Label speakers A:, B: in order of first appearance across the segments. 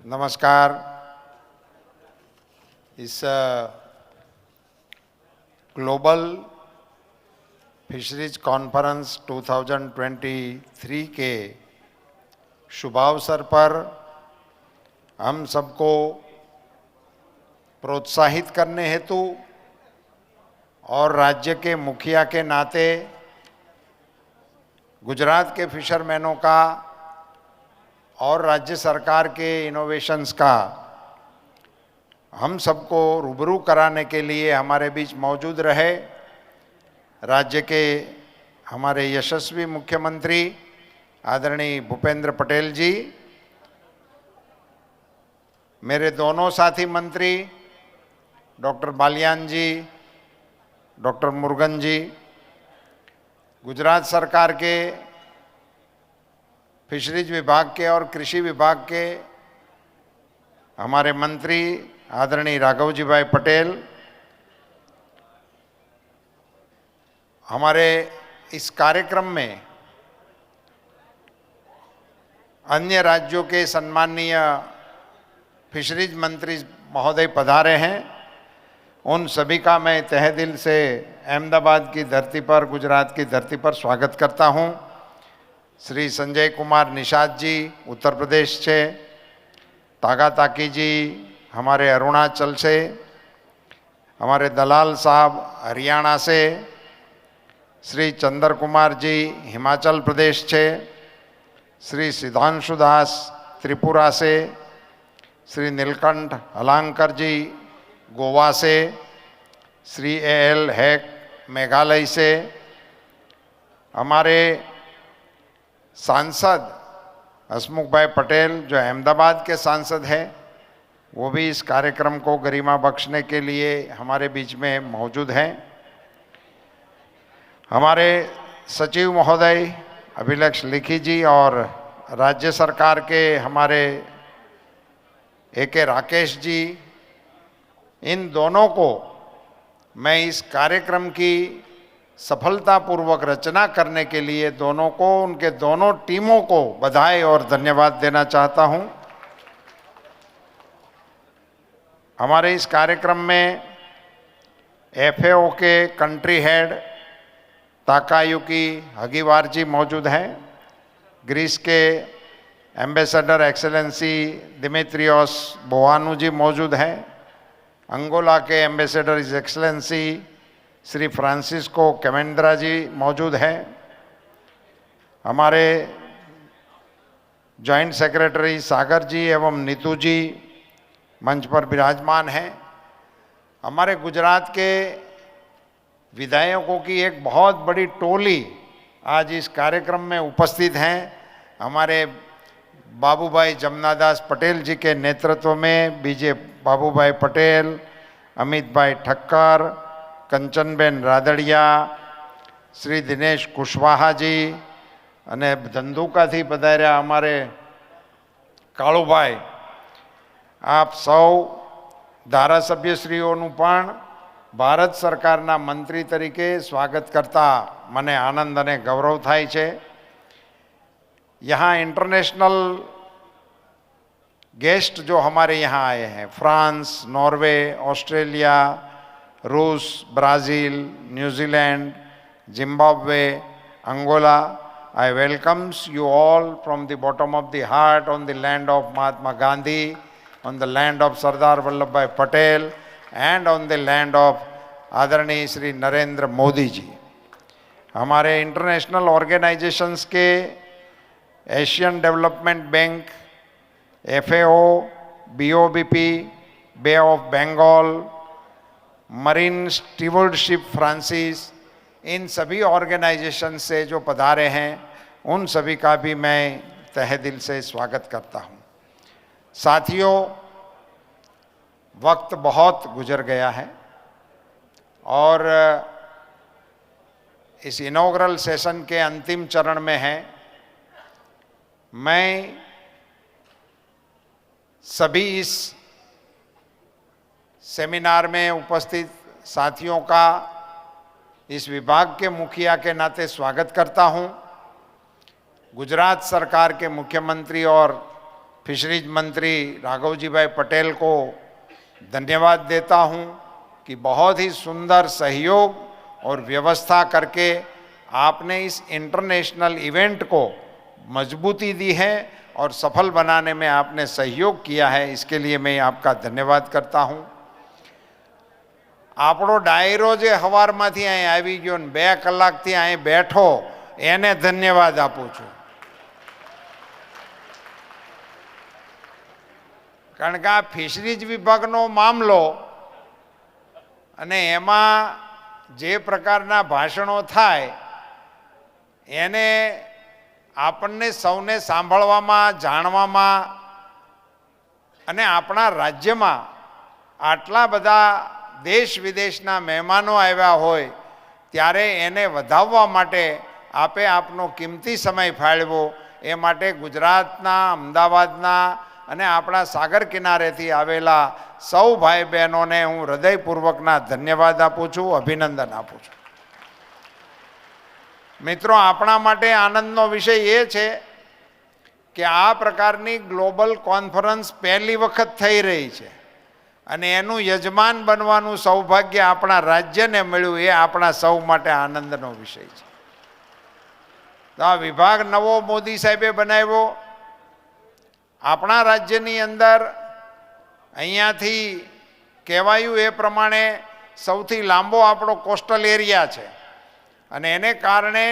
A: नमस्कार। इस global fisheries conference 2023 के शुभावसर पर हम सबको प्रोत्साहित करने हेतु और राज्य के मुखिया के नाते गुजरात के फिशरमैनों का और राज्य सरकार के इनोवेशंस का हम सबको रूबरू कराने के लिए हमारे बीच मौजूद रहे राज्य के हमारे यशस्वी मुख्यमंत्री आदरणीय भूपेंद्र पटेल जी, मेरे दोनों साथी मंत्री डॉक्टर बालियान जी, डॉक्टर मुरुगन जी, गुजरात सरकार के फिशरीज विभाग के और कृषि विभाग के हमारे मंत्री आदरणीय राघवजी भाई पटेल, हमारे इस कार्यक्रम में अन्य राज्यों के सम्माननीय फिशरीज मंत्री महोदय पधारे हैं। उन सभी का मैं तहे दिल से अहमदाबाद की धरती पर, गुजरात की धरती पर स्वागत करता हूं। श्री संजय कुमार निषाद जी उत्तर प्रदेश से, तागा ताकी जी हमारे अरुणाचल से, हमारे दलाल साहब हरियाणा से, श्री चंद्र कुमार जी हिमाचल प्रदेश से, श्री सिद्धांशु दास त्रिपुरा से, श्री नीलकंठ हलांकर जी गोवा से, श्री एल हैक मेघालय से, हमारे सांसद हसमुख भाई पटेल जो अहमदाबाद के सांसद हैं, वो भी इस कार्यक्रम को गरिमा बख्शने के लिए हमारे बीच में मौजूद हैं। हमारे सचिव महोदय अभिलक्ष लिखी जी और राज्य सरकार के हमारे ए.के. राकेश जी, इन दोनों को मैं इस कार्यक्रम की सफलतापूर्वक रचना करने के लिए दोनों को, उनके दोनों टीमों को बधाई और धन्यवाद देना चाहता हूं। हमारे इस कार्यक्रम में एफएओ के कंट्री हेड ताकायुकी हगीवार जी मौजूद हैं, ग्रीस के ambassador excellency Dimitrios Bovanou ji मौजूद हैं, अंगोला के ambassador his excellency Shri Francisco Camendra ji मौजूद हैं, हमारे जॉइंट सेक्रेटरी सागर जी एवं नीतू जी मंच पर विराजमान हैं। हमारे गुजरात के विधायकों की एक बहुत बड़ी टोली आज इस कार्यक्रम में उपस्थित हैं। हमारे बाबूभाई जमनादास पटेल जी के नेतृत्व में बीजे बाबूभाई पटेल, अमित भाई ठक्कर, कंचनबेन रादड़िया, श्री दिनेश कुशवाहा जी અને ધંધુકાથી પધાર્યા અમારે કાળુભાઈ, આપ સૌ ધારાસભ્યશ્રીઓનું પણ ભારત સરકારના મંત્રી તરીકે સ્વાગત કરતા મને આનંદ અને ગૌરવ થાય છે। यहाँ इंटरनेशनल गेस्ट जो हमारे यहाँ आए हैं, फ्रांस, नॉर्वे, ऑस्ट्रेलिया, रूस, Brazil, New Zealand, Zimbabwe, Angola, I welcomes you all from the bottom of the heart on the land of Mahatma Gandhi, on the land of Sardar Vallabhbhai Patel and on the land of आदरणीय श्री नरेंद्र मोदी जी। हमारे international organisations के Asian Development Bank, FAO, BOBP, Bay of Bengal, marine stewardship फ्रांसिस, इन सभी organisation से जो पधारे हैं उन सभी का भी मैं तहे दिल से स्वागत करता हूं। साथियों, वक्त बहुत गुजर गया है और इस इनॉग्रल सेशन के अंतिम चरण में है। मैं सभी इस सेमिनार में उपस्थित साथियों का इस विभाग के मुखिया के नाते स्वागत करता हूं। गुजरात सरकार के मुख्यमंत्री और फिशरीज मंत्री राघव जी भाई पटेल को धन्यवाद देता हूं कि बहुत ही सुंदर सहयोग और व्यवस्था करके आपने इस इंटरनेशनल इवेंट को मजबूती दी है और सफल बनाने में आपने सहयोग किया है। इसके लिए मैं आपका धन्यवाद करता हूं। આપણો ડાયરો જે સવારમાંથી અહીં આવી ગયો ને 2 કલાકથી અહીં બેઠો એને ધન્યવાદ આપું છું, કારણ કે આ ફિશરીજ વિભાગનો મામલો અને એમાં જે પ્રકારના ભાષણો થાય એને આપણને સૌને સાંભળવામાં, જાણવામાં અને આપણા રાજ્યમાં આટલા બધા देश विदेशना मेहमानों आव्या होय त्यारे एने वधाववा माटे आपे आपनो किमती समय फाळव्यो। ए माटे गुजरातना, अमदावादना अने आपणा सागर किनारेथी आवेला सौ भाई बहनोने हूँ हृदयपूर्वकना धन्यवाद आपूँ छूँ, अभिनंदन आपूँ छूँ। मित्रों, आपणा माटे आनंदनो विषय ए छे कि आ प्रकारनी ग्लोबल कॉन्फरन्स पहली वखत थई रही छे અને એનું યજમાન બનવાનું સૌભાગ્ય આપણા રાજ્યને મળ્યું, એ આપણા સૌ માટે આનંદનો વિષય છે। તો આ વિભાગ નવો મોદી સાહેબે બનાવ્યો આપણા રાજ્યની અંદર। અહીંયાથી કહેવાયું એ પ્રમાણે સૌથી લાંબો આપણો કોસ્ટલ એરિયા છે અને એને કારણે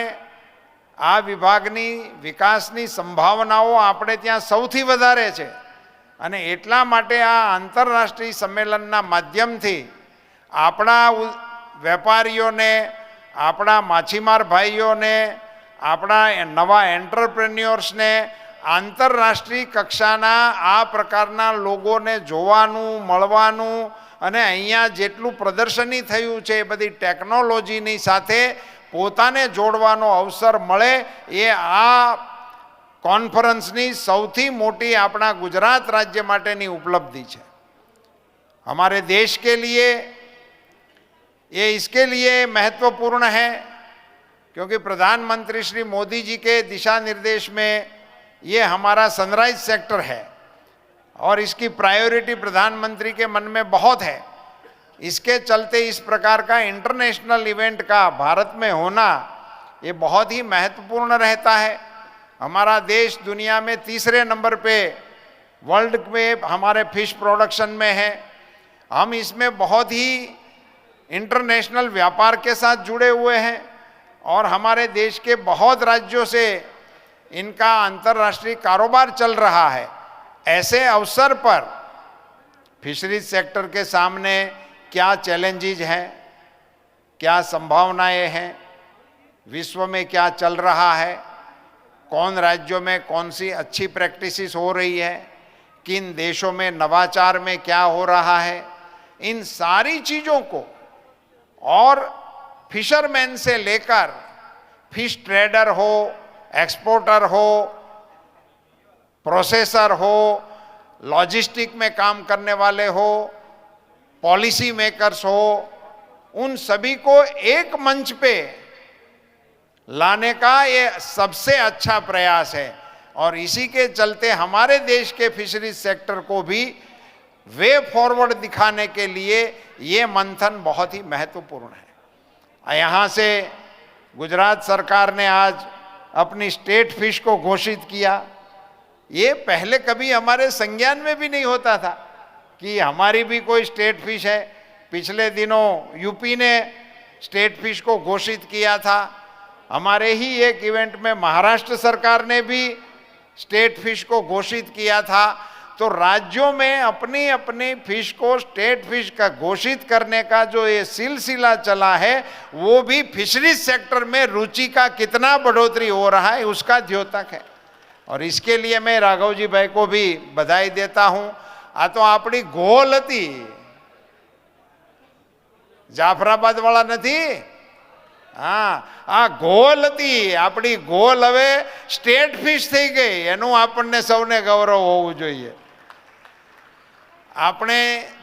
A: આ વિભાગની વિકાસની સંભાવનાઓ આપણે ત્યાં સૌથી વધારે છે। અને એટલા માટે આ આંતરરાષ્ટ્રીય સંમેલનના માધ્યમથી આપણા વેપારીઓને, આપણા માછીમાર ભાઈઓને, આપણા નવા એન્ટરપ્રેન્યોર્સને આંતરરાષ્ટ્રીય કક્ષાના આ પ્રકારના લોકોને જોવાનું, મળવાનું અને અહીંયા જેટલું પ્રદર્શની થયું છે એ બધી ટેકનોલોજીની સાથે પોતાને જોડવાનો અવસર મળે, એ આ कॉन्फ्रेंसनी सौथी मोटी अपना गुजरात राज्य माटेनी उपलब्धि है। हमारे देश के लिए ये इसके लिए महत्वपूर्ण है क्योंकि प्रधानमंत्री श्री मोदी जी के दिशा निर्देश में ये हमारा सनराइज सेक्टर है और इसकी प्रायोरिटी प्रधानमंत्री के मन में बहुत है। इसके चलते इस प्रकार का इंटरनेशनल इवेंट का भारत में होना ये बहुत ही महत्वपूर्ण रहता है। हमारा देश दुनिया में 3रे नंबर पे वर्ल्ड में हमारे फिश प्रोडक्शन में है। हम इसमें बहुत ही इंटरनेशनल व्यापार के साथ जुड़े हुए हैं और हमारे देश के बहुत राज्यों से इनका अंतर्राष्ट्रीय कारोबार चल रहा है। ऐसे अवसर पर फिशरीज सेक्टर के सामने क्या चैलेंजेस हैं, क्या संभावनाएं हैं, विश्व में क्या चल रहा है, कौन राज्यों में कौन सी अच्छी प्रैक्टिसेस हो रही है, किन देशों में नवाचार में क्या हो रहा है, इन सारी चीज़ों को और फिशरमैन से लेकर फिश ट्रेडर हो, एक्सपोर्टर हो, प्रोसेसर हो, लॉजिस्टिक में काम करने वाले हो, पॉलिसी मेकर्स हो, उन सभी को एक मंच पे लाने का ये सबसे अच्छा प्रयास है। और इसी के चलते हमारे देश के फिशरीज सेक्टर को भी वे फॉरवर्ड दिखाने के लिए ये मंथन बहुत ही महत्वपूर्ण है। यहाँ से गुजरात सरकार ने आज अपनी स्टेट फिश को घोषित किया। ये पहले कभी हमारे संज्ञान में भी नहीं होता था कि हमारी भी कोई स्टेट फिश है। पिछले दिनों यूपी ने स्टेट फिश को घोषित किया था। हमारे ही एक इवेंट में महाराष्ट्र सरकार ने भी स्टेट फिश को घोषित किया था। तो राज्यों में अपनी अपनी फिश को स्टेट फिश का घोषित करने का जो ये सिलसिला चला है, वो भी फिशरीज सेक्टर में रुचि का कितना बढ़ोतरी हो रहा है उसका द्योतक है। और इसके लिए मैं राघव जी भाई को भी बधाई देता हूं। आ तो अपनी गोल थी, जाफराबाद वाला नहीं। हाँ, आ गोल थी अपनी गोल हवे स्टेट फिश थी गई, एनु आपने सौने गौरव होवुं जोईए। आपने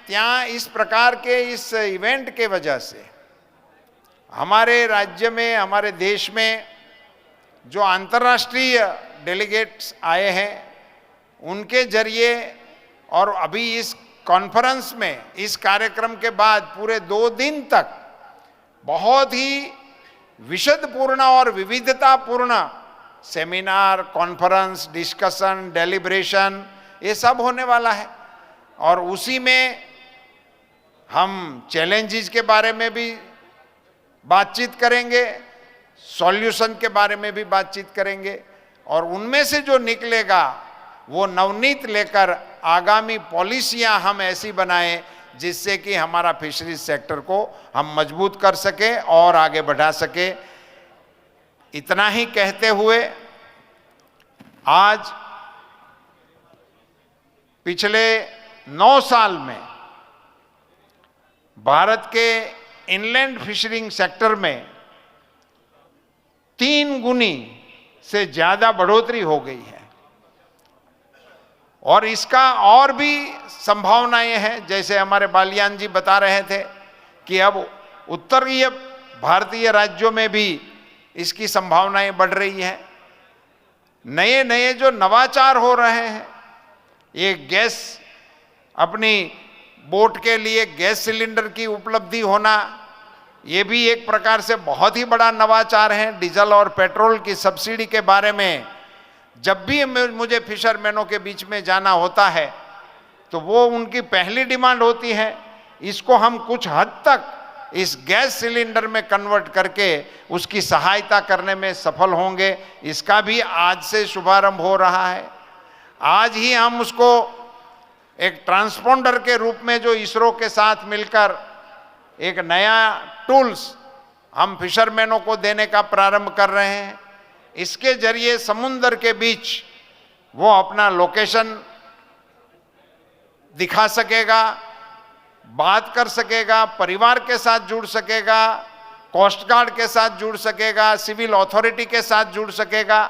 A: ત્યાં इस प्रकार के इस इवेंट के वजह से हमारे राज्य में, हमारे देश में जो अंतर्राष्ट्रीय डेलीगेट्स आए हैं उनके जरिए और अभी इस कॉन्फ्रेंस में, इस कार्यक्रम के बाद पूरे 2 दिन तक बहुत ही विशदपूर्ण और विविधतापूर्ण सेमिनार, कॉन्फ्रेंस, डिस्कशन, डेलिब्रेशन, ये सब होने वाला है। और उसी में हम चैलेंजेस के बारे में भी बातचीत करेंगे, सॉल्यूशन के बारे में भी बातचीत करेंगे, और उनमें से जो निकलेगा वो नवनीत लेकर आगामी पॉलिसियां हम ऐसी बनाएं जिससे कि हमारा फिशरीज सेक्टर को हम मजबूत कर सके और आगे बढ़ा सके। इतना ही कहते हुए आज पिछले 9 साल में भारत के इनलैंड फिशरिंग सेक्टर में 3 गुनी से ज्यादा बढ़ोतरी हो गई है, और इसका और भी संभावनाएं हैं। जैसे हमारे बालियान जी बता रहे थे कि अब उत्तरीय भारतीय राज्यों में भी इसकी संभावनाएं बढ़ रही हैं। नए नए जो नवाचार हो रहे हैं, ये गैस, अपनी बोट के लिए गैस सिलेंडर की उपलब्धि होना, ये भी एक प्रकार से बहुत ही बड़ा नवाचार है। डीजल और पेट्रोल की सब्सिडी के बारे में जब भी मुझे फिशरमैनों के बीच में जाना होता है तो वो उनकी पहली डिमांड होती है, इसको हम कुछ हद तक इस गैस सिलेंडर में कन्वर्ट करके उसकी सहायता करने में सफल होंगे। इसका भी आज से शुभारंभ हो रहा है। आज ही हम उसको एक ट्रांसपोंडर के रूप में, जो इसरो के साथ मिलकर एक नया टूल्स हम फिशरमैनों को देने का प्रारंभ कर रहे हैं। इसके जरिए समुद्र के बीच वो अपना लोकेशन दिखा सकेगा, बात कर सकेगा, परिवार के साथ जुड़ सकेगा, कोस्ट गार्ड के साथ जुड़ सकेगा, सिविल अथॉरिटी के साथ जुड़ सकेगा।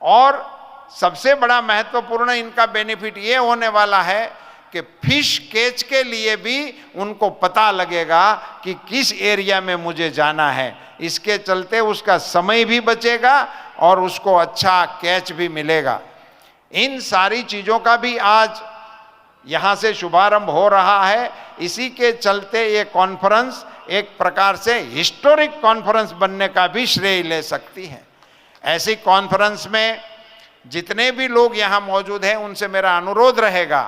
A: और सबसे बड़ा महत्वपूर्ण इनका बेनिफिट ये होने वाला है कि फिश कैच के लिए भी उनको पता लगेगा कि किस एरिया में मुझे जाना है। इसके चलते उसका समय भी बचेगा और उसको अच्छा कैच भी मिलेगा। इन सारी चीज़ों का भी आज यहाँ से शुभारंभ हो रहा है। इसी के चलते ये कॉन्फ्रेंस एक प्रकार से हिस्टोरिक कॉन्फ्रेंस बनने का भी श्रेय ले सकती है। ऐसी कॉन्फ्रेंस में जितने भी लोग यहाँ मौजूद हैं उनसे मेरा अनुरोध रहेगा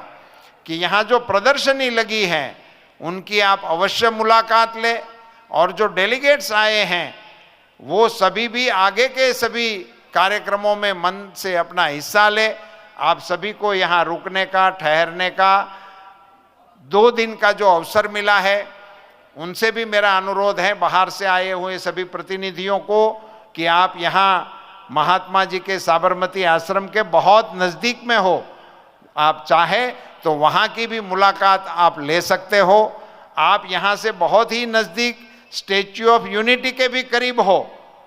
A: कि यहाँ जो प्रदर्शनी लगी है उनकी आप अवश्य मुलाकात लें, और जो डेलीगेट्स आए हैं वो सभी भी आगे के सभी कार्यक्रमों में मन से अपना हिस्सा ले। आप सभी को यहाँ रुकने का, ठहरने का 2 दिन का जो अवसर मिला है, उनसे भी मेरा अनुरोध है बाहर से आए हुए सभी प्रतिनिधियों को कि आप यहाँ महात्मा जी के साबरमती आश्रम के बहुत नज़दीक में हो। आप चाहे तो वहाँ की भी मुलाकात आप ले सकते हो। आप यहाँ से बहुत ही नज़दीक स्टैच्यू ऑफ यूनिटी के भी करीब हो।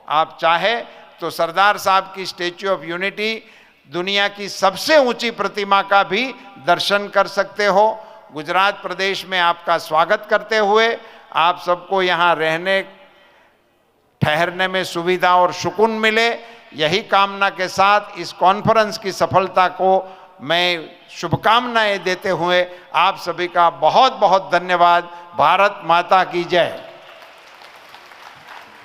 A: आप चाहे तो सरदार साहब की स्टैच्यू ऑफ यूनिटी, दुनिया की सबसे ऊंची प्रतिमा का भी दर्शन कर सकते हो। गुजरात प्रदेश में आपका स्वागत करते हुए आप सबको यहाँ रहने ठहरने में सुविधा और सुकून मिले, यही कामना के साथ इस कॉन्फ्रेंस की सफलता को मैं शुभकामनाएं देते हुए आप सभी का बहुत बहुत धन्यवाद। भारत माता की जय।